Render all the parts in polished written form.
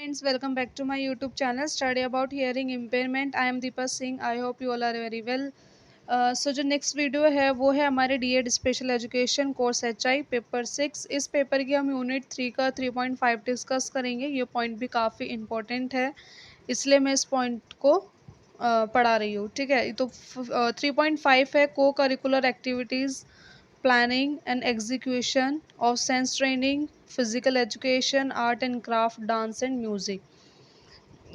Friends, welcome back to my YouTube channel Study About Hearing Impairment. I am Deepa Singh. I hope you all are very well. जो next video है वो है हमारे DEd special education course HI paper 6। इस paper की हम unit 3 का 3.5 discuss करेंगे। ये पॉइंट भी काफ़ी इम्पोर्टेंट है, इसलिए मैं इस पॉइंट को पढ़ा रही हूँ। ठीक है, तो 3.5 है co curricular activities, planning and execution of sense training, physical education, art and craft, dance and music।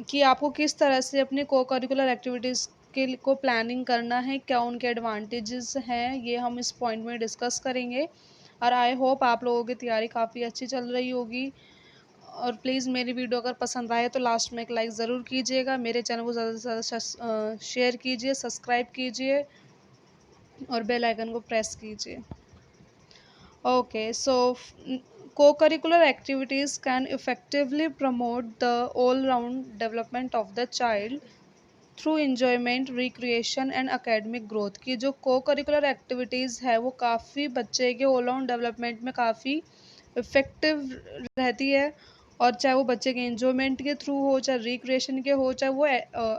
कि आपको किस तरह से अपने को करिकुलर एक्टिविटीज़ के को प्लानिंग करना है, क्या उनके एडवांटेजेस हैं, ये हम इस पॉइंट में डिस्कस करेंगे। और आई होप आप लोगों की तैयारी काफ़ी अच्छी चल रही होगी। और प्लीज़ मेरी वीडियो अगर पसंद आए तो लास्ट में एक लाइक ज़रूर कीजिएगा। मेरे चैनल को ज़्यादा से ज़्यादा शेयर कीजिए, सब्सक्राइब कीजिए और बेल आइकन को प्रेस कीजिए। Okay, so co-curricular activities can effectively promote the all-round development of the child through enjoyment, recreation and academic growth। की जो co-curricular activities है वो काफ़ी बच्चे के all round development में काफ़ी इफ़ेक्टिव रहती है। और चाहे वो बच्चे के enjoyment के थ्रू हो, चाहे recreation के हो, चाहे वो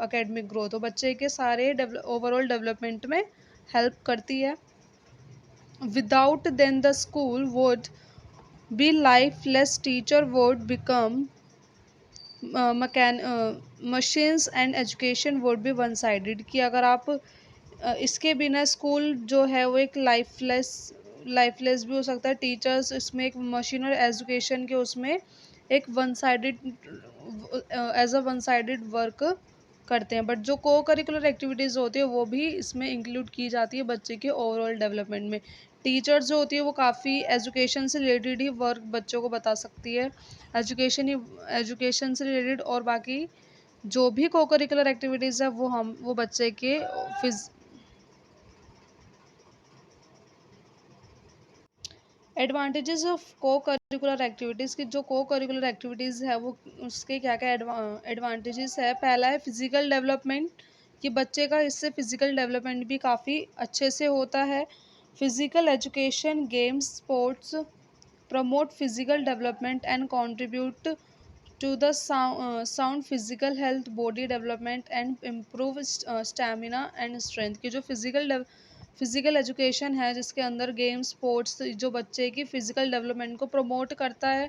academic growth हो, बच्चे के सारे overall development में help करती है। Without then the school would be lifeless, teacher would become machines and education would be one sided। कि अगर आप इसके बिना स्कूल जो है वो एक लाइफलेस भी हो सकता है। टीचर्स इसमें एक मशीन और एजुकेशन के उसमें एक one sided as a one sided work करते हैं। बट जो को करिकुलर एक्टिविटीज़ होती है वो भी इसमें इंक्लूड की जाती है बच्चे के ओवरऑल डेवलपमेंट में। टीचर्स जो होती है वो काफ़ी एजुकेशन से रिलेटेड ही वर्क बच्चों को बता सकती है। एजुकेशन से रिलेटेड और बाकी जो भी को करिकुलर एक्टिविटीज़ है वो बच्चे के फिज एडवांटेजेस ऑफ को करिकुलर एक्टिविटीज़ की जो को करिकुलर एक्टिविटीज़ है वो उसके क्या क्या एडवांटेजेस है। पहला है फिजिकल डेवलपमेंट, कि बच्चे का इससे फिजिकल डेवलपमेंट भी काफ़ी अच्छे से होता है। Physical education, games, sports promote physical development and contribute to the sound physical health, body development and improve stamina and strength. की जो फिजिकल एजुकेशन है जिसके अंदर गेम स्पोर्ट्स जो बच्चे की फ़िज़िकल डेवलपमेंट को प्रमोट करता है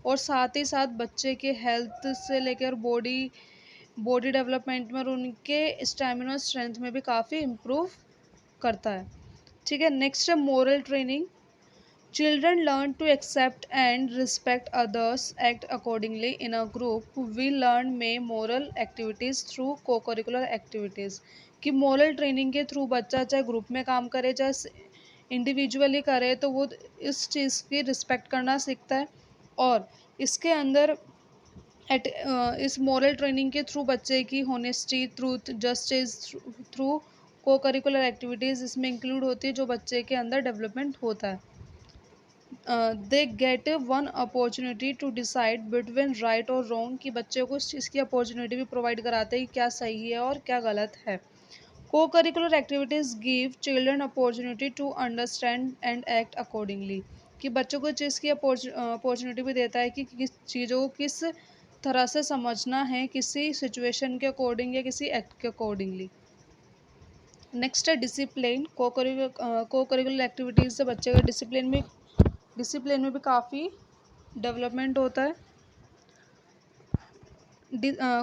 और साथ ही साथ बच्चे के हेल्थ से लेकर बॉडी डेवलपमेंट में और उनके स्टेमिना स्ट्रेंथ में भी काफ़ी इम्प्रूव करता है। ठीक है, नेक्स्ट है moral training. Children learn to accept and respect others, act accordingly in a group. We learn may moral activities through co-curricular activities। कि मोरल ट्रेनिंग के थ्रू बच्चा चाहे ग्रुप में काम करे चाहे इंडिविजुअली करे तो वो इस चीज़ की रिस्पेक्ट करना सीखता है। और इसके अंदर इस मोरल ट्रेनिंग के थ्रू बच्चे की honesty, truth, justice through co curricular activities इसमें इंक्लूड होती है जो बच्चे के अंदर डेवलपमेंट होता है। They get one opportunity to decide between right और रॉन्ग, कि बच्चे को इस चीज़ की अपॉर्चुनिटी भी प्रोवाइड कराते हैं कि क्या सही है और क्या गलत है। Co curricular activities give children opportunity to understand and act accordingly, कि बच्चों को इस चीज़ की अपॉर्चुनिटी भी देता है कि किस चीज़ों को किस तरह से समझना है, किसी सिचुएशन के अकॉर्डिंग या किसी एक्ट के अकॉर्डिंगली। नेक्स्ट है डिसिप्लिन। को करिकुलर एक्टिविटीज़ से बच्चे का डिसिप्लिन में भी काफ़ी डेवलपमेंट होता है।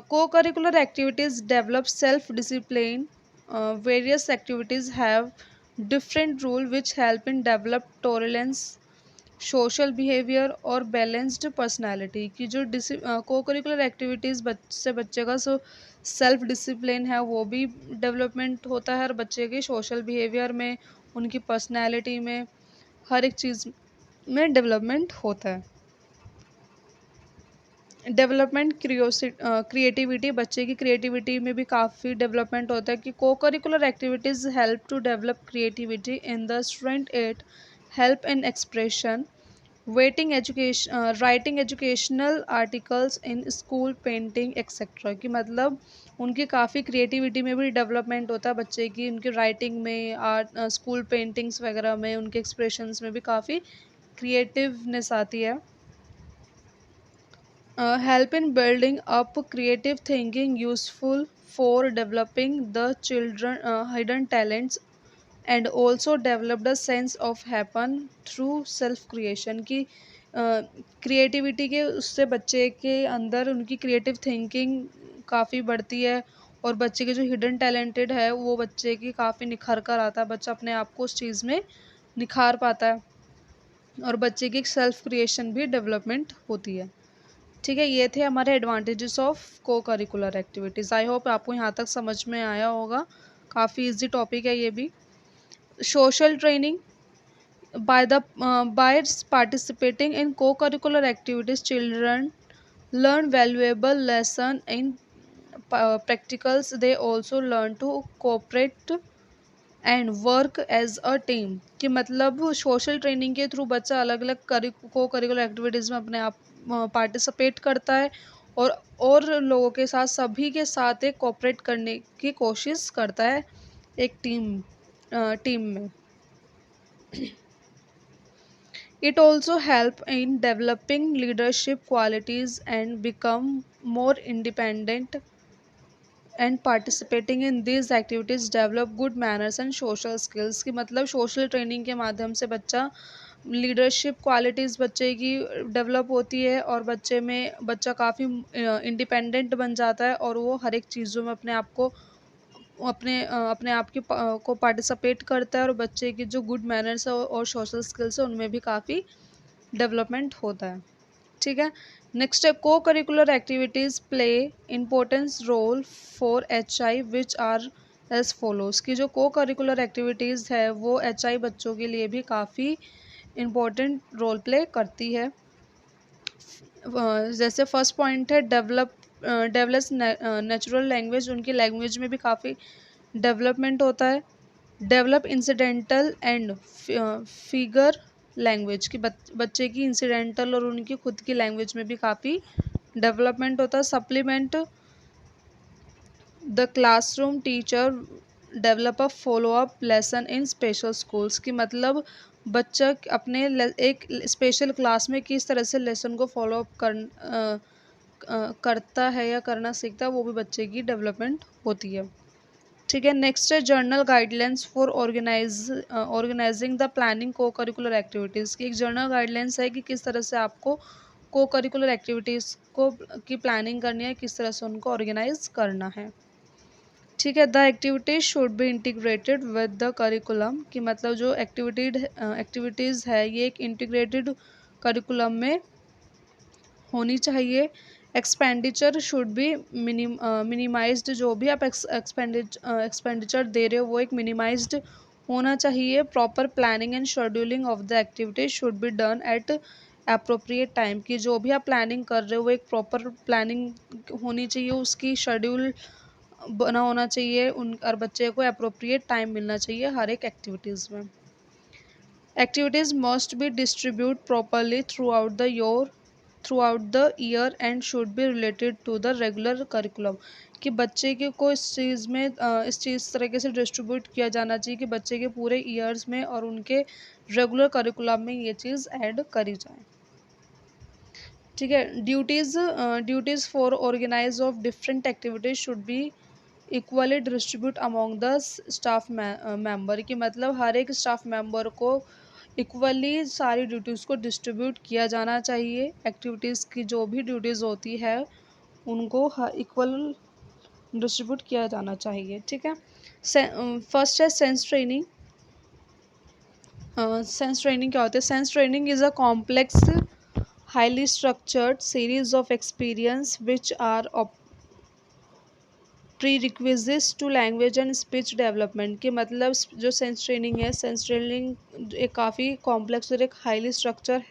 Co curricular activities develop self discipline. Various activities have different rule which help in develop tolerance, social behaviour और बैलेंस्ड पर्सनालिटी। की जो को करिकुलर एक्टिविटीज़ से बच्चे का सेल्फ डिसिप्लिन है वो भी डेवलपमेंट होता है और बच्चे के सोशल बिहेवियर में, उनकी पर्सनालिटी में, हर एक चीज़ में डेवलपमेंट होता है। डेवलपमेंट क्रिएटिविटी, बच्चे की क्रिएटिविटी में भी काफ़ी डेवलपमेंट होता है। कि co curricular activities help to develop creativity in the student. It help in expression, waiting education, writing educational articles in school, painting etcetera. कि मतलब उनकी काफ़ी क्रिएटिविटी में भी डेवलपमेंट होता है बच्चे की, उनकी राइटिंग में, आर्ट, स्कूल पेंटिंग्स वगैरह में, उनके एक्सप्रेशंस में भी काफ़ी क्रिएटिवनेस आती है। help in building up creative thinking useful for developing the children hidden talents and also developed a sense of happen through self creation की क्रिएटिविटी के उससे बच्चे के अंदर उनकी क्रिएटिव थिंकिंग काफ़ी बढ़ती है और बच्चे के जो हिडन टैलेंटेड है वो बच्चे की काफ़ी निखर कर आता है, बच्चा अपने आप को उस चीज़ में निखार पाता है और बच्चे की एक सेल्फ क्रिएशन भी डेवलपमेंट होती है। ठीक है, ये थे हमारे एडवांटेजेस ऑफ को करिकुलर एक्टिविटीज़। आई होप आपको यहाँ तक समझ में आया होगा, काफ़ी इजी टॉपिक है ये भी। Social training by participating in co-curricular activities, children learn valuable lesson in practicals. They also learn to cooperate and work as a team कि मतलब सोशल ट्रेनिंग के थ्रू बच्चा अलग अलग को करिकुलर एक्टिविटीज़ में अपने आप पार्टिसिपेट करता है और लोगों के साथ सभी के साथ एक कोऑपरेट करने की कोशिश करता है एक टीम में। It also help in developing leadership qualities and become more independent and participating in these activities develop good manners and social skills कि मतलब सोशल ट्रेनिंग के माध्यम से बच्चा लीडरशिप क्वालिटीज़ बच्चे की डेवलप होती है और बच्चा काफ़ी इंडिपेंडेंट बन जाता है और वो हर एक चीज़ों में अपने आप को अपने आप की को पार्टिसिपेट करता है और बच्चे की जो गुड मैनर्स है और सोशल स्किल्स है उनमें भी काफ़ी डेवलपमेंट होता है। ठीक है, नेक्स्ट है co curricular activities play importance role for HI which are as follows की जो को करिकुलर एक्टिविटीज़ है वो HI बच्चों के लिए भी काफ़ी इम्पोर्टेंट रोल प्ले करती है। जैसे फर्स्ट पॉइंट है डेवलप नेचुरल लैंग्वेज, उनकी लैंग्वेज में भी काफ़ी डेवलपमेंट होता है। Develop incidental and figure language की बच्चे की इंसिडेंटल और उनकी खुद की लैंग्वेज में भी काफ़ी डेवलपमेंट होता है। Supplement the classroom teacher develop a follow up lesson in special schools की मतलब बच्चा अपने एक स्पेशल क्लास में किस तरह से लेसन को फॉलो अप करता है या करना सीखता है वो भी बच्चे की डेवलपमेंट होती है। ठीक है, नेक्स्ट है general guidelines for organising the planning co curricular activities की एक जर्नल गाइडलाइंस है कि किस तरह से आपको को करिकुलर एक्टिविटीज़ को की प्लानिंग करनी है, किस तरह से उनको ऑर्गेनाइज करना है। ठीक है, the activities should be integrated with the curriculum की मतलब जो एक्टिविटीज़ है ये एक इंटीग्रेटेड करिकुलम में होनी चाहिए। एक्सपेंडिचर शुड बी मिनिमाइज्ड, जो भी आप एक्सपेंडिचर दे रहे हो वो एक मिनिमाइज्ड होना चाहिए। Proper planning and scheduling of the activities should be done at appropriate time की जो भी आप प्लानिंग कर रहे हो वो एक प्रॉपर प्लानिंग होनी चाहिए, उसकी शेड्यूल बना होना चाहिए उन और बच्चे को अप्रोप्रिएट टाइम मिलना चाहिए हर एक एक्टिविटीज़ में। Activities must be distribute properly throughout the year and should be related to the regular curriculum कि बच्चे के को इस चीज़ तरीके से डिस्ट्रीब्यूट किया जाना चाहिए कि बच्चे के पूरे ईयर्स में और उनके रेगुलर करिकुलम में ये चीज़ ऐड करी जाए। ठीक है, duties for organise of different activities should be equally distribute among the staff member की मतलब हर एक स्टाफ मेंबर को इक्वली सारी ड्यूटीज़ को डिस्ट्रीब्यूट किया जाना चाहिए। एक्टिविटीज़ की जो भी ड्यूटीज़ होती है उनको इक्वल डिस्ट्रीब्यूट किया जाना चाहिए। ठीक है, फर्स्ट है सेंस ट्रेनिंग। सेंस ट्रेनिंग क्या होता है? Sense training is a complex highly structured series of experience which are prerequisites to language and speech development के मतलब जो सेंस ट्रेनिंग है, सेंस ट्रेनिंग एक काफ़ी कॉम्प्लेक्स और एक हाईली स्ट्रक्चर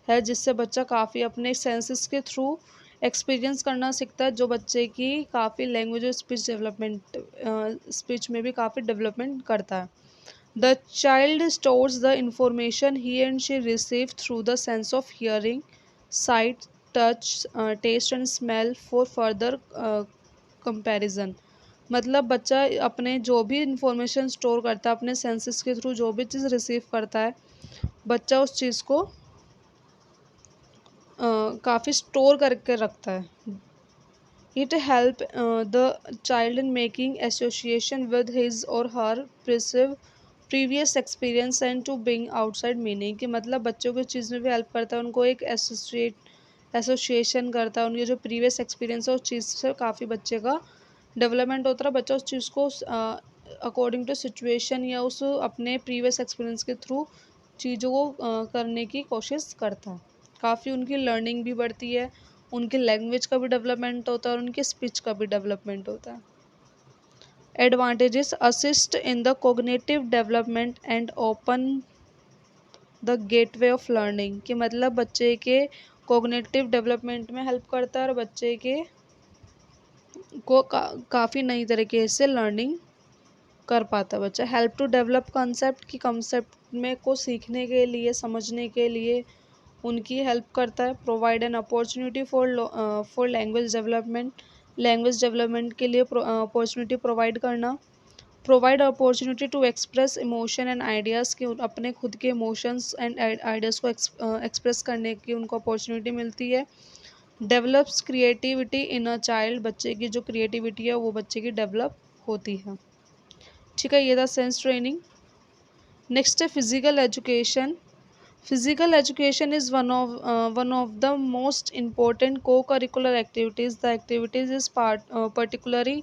है जिससे बच्चा काफ़ी अपने सेंसेस के थ्रू एक्सपीरियंस करना सीखता है जो बच्चे की काफ़ी लैंग्वेज और स्पीच में भी काफ़ी डेवलपमेंट करता है। The child stores the information he and she receive through the sense of hearing, sight, touch, taste and smell for further comparison मतलब बच्चा अपने जो भी इंफॉर्मेशन स्टोर करता है अपने सेंसेस के थ्रू जो भी चीज़ रिसीव करता है बच्चा उस चीज़ को काफ़ी स्टोर करके रखता है। It help the child in making association with his or her previous experience and to bring outside meaning, कि मतलब बच्चों को इस चीज़ में भी हेल्प करता है, उनको एक एसोसिएशन करता है, उनके जो प्रीवियस एक्सपीरियंस है उस चीज़ से काफ़ी बच्चे का डेवलपमेंट होता है। बच्चा उस चीज़ को अकॉर्डिंग टू सिचुएशन या उस अपने प्रीवियस एक्सपीरियंस के थ्रू चीज़ों को करने की कोशिश करता है। काफ़ी उनकी लर्निंग भी बढ़ती है, उनकी लैंग्वेज का भी डेवलपमेंट होता है और उनकी स्पीच का भी डेवलपमेंट होता है। Advantages assist in the cognitive development and open the gateway of learning, कि मतलब बच्चे के कोग्निटिव डेवलपमेंट में हेल्प करता है और बच्चे के को काफ़ी नई तरीके से लर्निंग कर पाता है बच्चा। हेल्प टू डेवलप कंसेप्ट, की कंसेप्ट में को सीखने के लिए, समझने के लिए उनकी हेल्प करता है। Provide an opportunity for language development के लिए अपॉर्चुनिटी प्रोवाइड करना। Provide opportunity to express emotion and ideas, की अपने खुद के इमोशंस एंड आइडियाज़ को एक्सप्रेस करने की उनको अपॉर्चुनिटी मिलती है। Develops creativity in a child, बच्चे की जो क्रिएटिविटी है वो बच्चे की डेवलप होती है। ठीक है, ये था सेंस ट्रेनिंग। नेक्स्ट है physical education. Physical education is one of the most important co curricular activities. The activities is particularly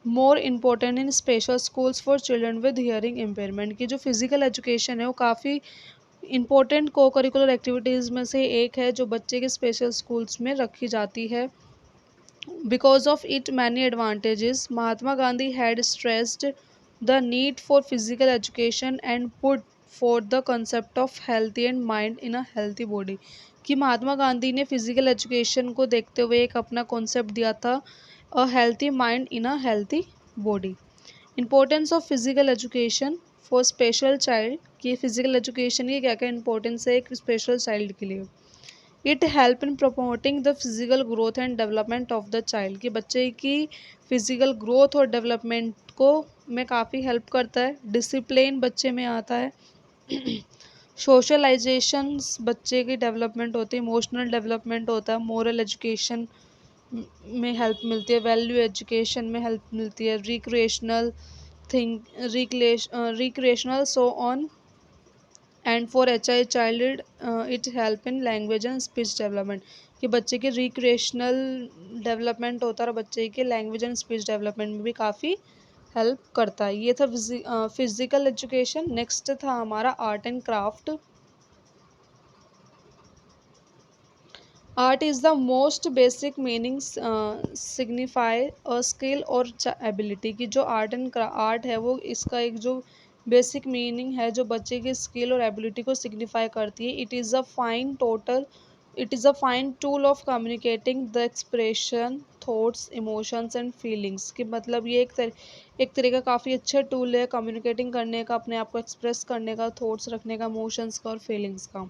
more important in special schools for children with hearing impairment, की जो physical education है वो काफ़ी important co curricular activities में से एक है जो बच्चे के स्पेशल स्कूल्स में रखी जाती है। Because of it many advantages, Mahatma Gandhi had stressed the need for physical education and put for the concept of healthy and mind in a healthy body, कि महात्मा गांधी ने फिजिकल एजुकेशन को देखते हुए एक अपना कॉन्सेप्ट दिया था, अ healthy mind in a healthy body. Importance of physical education for special child, कि फिजिकल एजुकेशन की क्या क्या इंपॉर्टेंस है एक स्पेशल चाइल्ड के लिए। It help in promoting the physical growth and development of the child, कि बच्चे की फिजिकल ग्रोथ और डेवलपमेंट को में काफ़ी हेल्प करता है। डिसिप्लिन बच्चे में आता है। सोशलाइजेशंस बच्चे की डेवलपमेंट होती है। इमोशनल डेवलपमेंट होता है। मोरल एजुकेशन में हेल्प मिलती है। वैल्यू एजुकेशन में हेल्प मिलती है। Think recreational so on and for H I child it help in language and speech development, कि बच्चे के रिक्रिएशनल डेवलपमेंट होता है और बच्चे के लैंग्वेज एंड स्पीच डेवलपमेंट में भी काफ़ी हेल्प करता है। ये था फिजिकल एजुकेशन। नेक्स्ट था हमारा art and craft. Art is the most basic meaning signify a skill और एबिलिटी, की जो आर्ट है वो इसका एक जो बेसिक मीनिंग है जो बच्चे की स्किल और एबिलिटी को सिग्निफाई करती है। It is a fine tool of communicating the expression thoughts emotions and feelings, कि मतलब ये एक तरह का काफ़ी अच्छा टूल है कम्युनिकेटिंग करने का, अपने आप को एक्सप्रेस करने का, थॉट्स रखने का, इमोशंस का और फीलिंग्स का।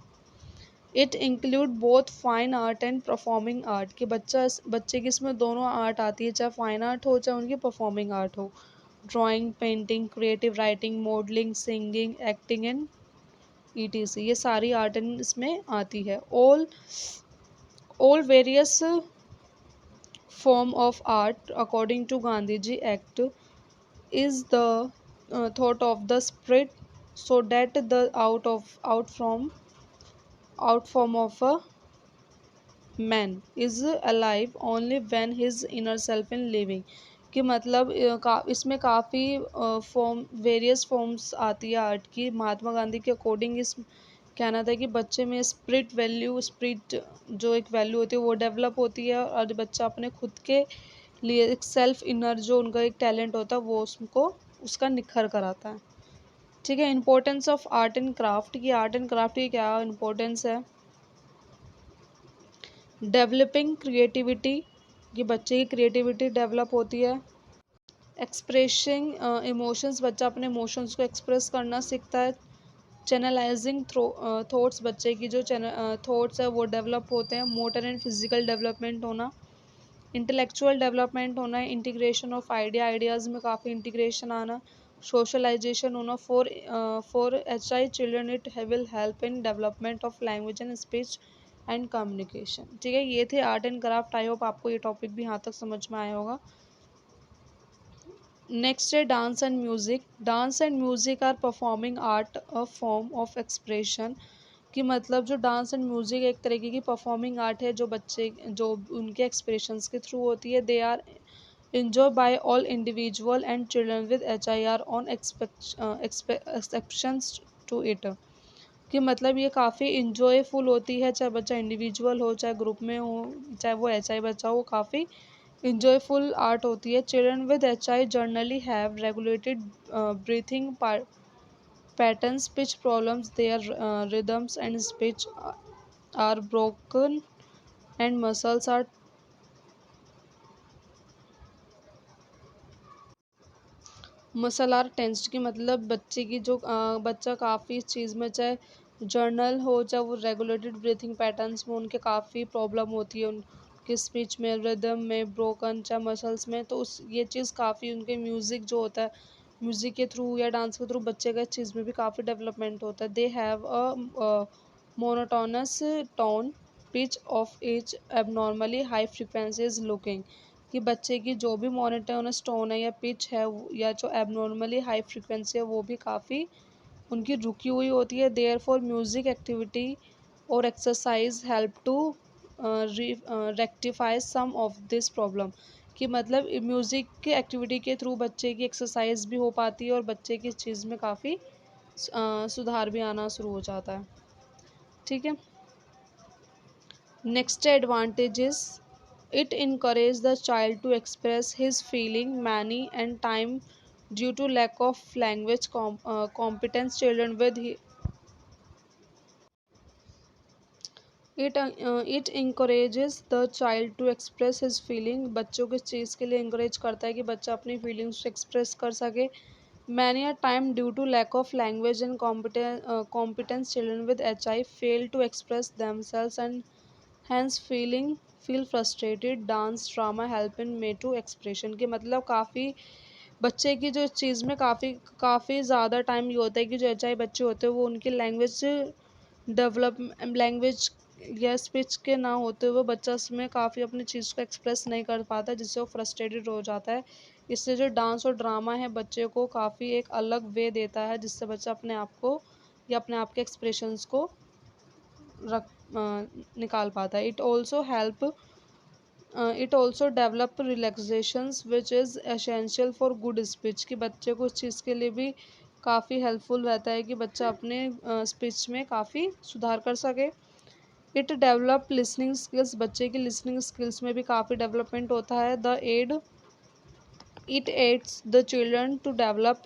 It include both fine art and performing art, कि बच्चे की इसमें दोनों आर्ट आती है, चाहे फाइन आर्ट हो चाहे उनकी परफॉर्मिंग आर्ट हो। Drawing, painting, creative writing, modelling, singing, acting and ETC, ये सारी आर्ट एंड इसमें आती है। All various form of art according to Gandhi ji act is the thought of the spirit, so that the out form of a man is alive only when his inner self in living, कि मतलब इसमें काफ़ी various forms आती है art की। महात्मा गांधी के according इस कहना था कि बच्चे में स्पिरिट जो एक वैल्यू होती है वो डेवलप होती है और बच्चा अपने खुद के लिए एक सेल्फ इनर जो उनका एक टैलेंट होता है वो उसका निखर कर आता है। ठीक है, importance of art and craft, की आर्ट एंड क्राफ्ट की क्या इंपॉर्टेंस है। डेवलपिंग क्रिएटिविटी, कि बच्चे की क्रिएटिविटी डेवलप होती है। एक्सप्रेसिंग इमोशंस, बच्चा अपने इमोशंस को एक्सप्रेस करना सीखता है। चैनलाइजिंग थॉट्स, बच्चे की जो थॉट्स है वो डेवलप होते हैं। मोटर एंड फिजिकल डेवलपमेंट होना। इंटेलेक्चुअल डेवलपमेंट होना है। इंटीग्रेशन ऑफ आइडियाज़ में काफ़ी इंटीग्रेशन आना। सोशलाइजेशन होना। For H I children it will help in development of language and speech and communication. ठीक है, ये थे art and craft. I hope आपको ये टॉपिक भी यहाँ तक समझ में आया होगा। नेक्स्ट है dance and music. Dance and music are performing art, a form of expression. कि मतलब जो डांस एंड म्यूज़िक एक तरीके की परफॉर्मिंग आर्ट है, जो बच्चे जो उनके एक्सप्रेशंस के थ्रू होती है। They are enjoyed by all individual and children with HIR on exceptions to it। कि मतलब ये काफ़ी इंजॉयफुल होती है, चाहे बच्चा इंडिविजुअल हो चाहे ग्रुप में हो, चाहे वो HI बच्चा हो, काफ़ी इंजॉयफुल आर्ट होती है। Children with HI generally have regulated breathing patterns, speech problems, their rhythms and speech are broken and muscles are muscle are tensed. की मतलब बच्चे की जो बच्चा काफ़ी इस चीज़ में, चाहे जर्नल हो चाहे वो रेगुलेटेड ब्रीथिंग पैटर्न्स में उनके काफ़ी प्रॉब्लम होती है, उनकी स्पीच में, रिदम में, ब्रोकन चाहे मसल्स में। तो उस ये चीज़ काफ़ी उनके म्यूज़िक जो होता है, म्यूज़िक के थ्रू या डांस के थ्रू बच्चे का इस चीज़ में भी काफ़ी डेवलपमेंट होता है। They have a monotonous tone, pitch of as abnormally high frequencies looking. कि बच्चे की जो भी मोनोटोनस टोन है या पिच है या जो एबनॉर्मली हाई फ्रिक्वेंसी है वो भी काफ़ी उनकी रुकी हुई होती है। देयर फॉर म्यूज़िक एक्टिविटी और exercise help to rectify some of this problem. कि मतलब म्यूज़िक की एक्टिविटी के थ्रू बच्चे की एक्सरसाइज भी हो पाती है और बच्चे की इस चीज़ में काफ़ी सुधार भी आना शुरू हो जाता है। ठीक है, next advantages. It encourages the child to express his feeling many and time due to lack of language competence. Children with it encourages the child to express his feeling। बच्चों को इस चीज़ के लिए encourage करता है कि बच्चा अपनी feelings express कर सके। Many a time due to lack of language and competence, children with HI fail to express themselves and hence feel frustrated। Dance drama help in may to expression. के मतलब काफ़ी बच्चे की जो इस चीज़ में काफ़ी ज़्यादा टाइम ये होता है कि जो HI बच्चे होते हैं वो उनकी डेवलप लैंग्वेज या स्पीच के ना होते हुए बच्चा उसमें काफ़ी अपनी चीज़ को एक्सप्रेस नहीं कर पाता, जिससे वो फ्रस्ट्रेटेड हो जाता है। इससे जो डांस और ड्रामा है बच्चे को काफ़ी एक अलग वे देता है, जिससे बच्चा अपने आप को या अपने आप के एक्सप्रेशंस को रख निकाल पाता है। It also develop relaxations which is essential for good speech. कि बच्चे को इस चीज़ के लिए भी काफ़ी हेल्पफुल रहता है कि बच्चा अपने स्पीच में काफ़ी सुधार कर सके। It develop listening skills. बच्चे की लिसनिंग स्किल्स में भी काफ़ी डेवलपमेंट होता है। It aids the children to develop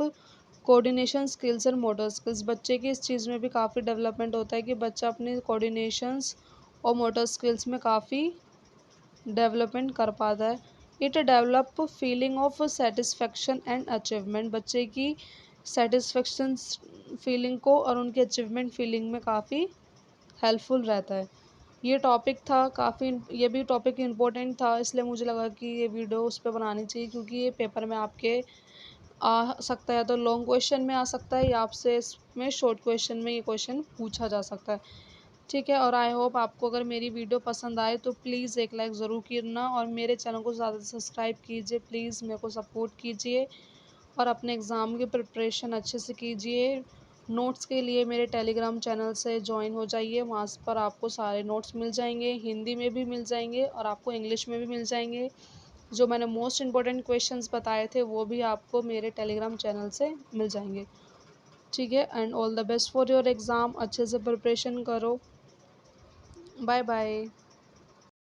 coordination skills and motor skills. बच्चे की इस चीज़ में भी काफ़ी डेवलपमेंट होता है कि बच्चा अपनी कोऑर्डिनेशंस और मोटर स्किल्स में काफ़ी डेवलपमेंट कर पाता है। It develop feeling of satisfaction and achievement. बच्चे की सेटिस्फेक्शन फीलिंग को और उनकी अचीवमेंट फीलिंग में काफ़ी हेल्पफुल रहता है। ये टॉपिक था काफ़ी, ये भी टॉपिक इम्पोर्टेंट था, इसलिए मुझे लगा कि ये वीडियो उस पर बनानी चाहिए, क्योंकि ये पेपर में आपके आ सकता है, तो लॉन्ग क्वेश्चन में आ सकता है या आपसे इसमें शॉर्ट क्वेश्चन में ये क्वेश्चन पूछा जा सकता है। ठीक है, और आई होप आपको अगर मेरी वीडियो पसंद आए तो प्लीज़ एक लाइक ज़रूर करना और मेरे चैनल को ज़्यादा से सब्सक्राइब कीजिए। प्लीज़ मेरे को सपोर्ट कीजिए और अपने एग्ज़ाम की प्रिपरेशन अच्छे से कीजिए। नोट्स के लिए मेरे टेलीग्राम चैनल से ज्वाइन हो जाइए, वहाँ पर आपको सारे नोट्स मिल जाएंगे, हिंदी में भी मिल जाएंगे और आपको इंग्लिश में भी मिल जाएंगे। जो मैंने मोस्ट इम्पॉर्टेंट क्वेश्चंस बताए थे वो भी आपको मेरे टेलीग्राम चैनल से मिल जाएंगे। ठीक है, and all the best for your exam. अच्छे से प्रिपरेशन करो। Bye bye.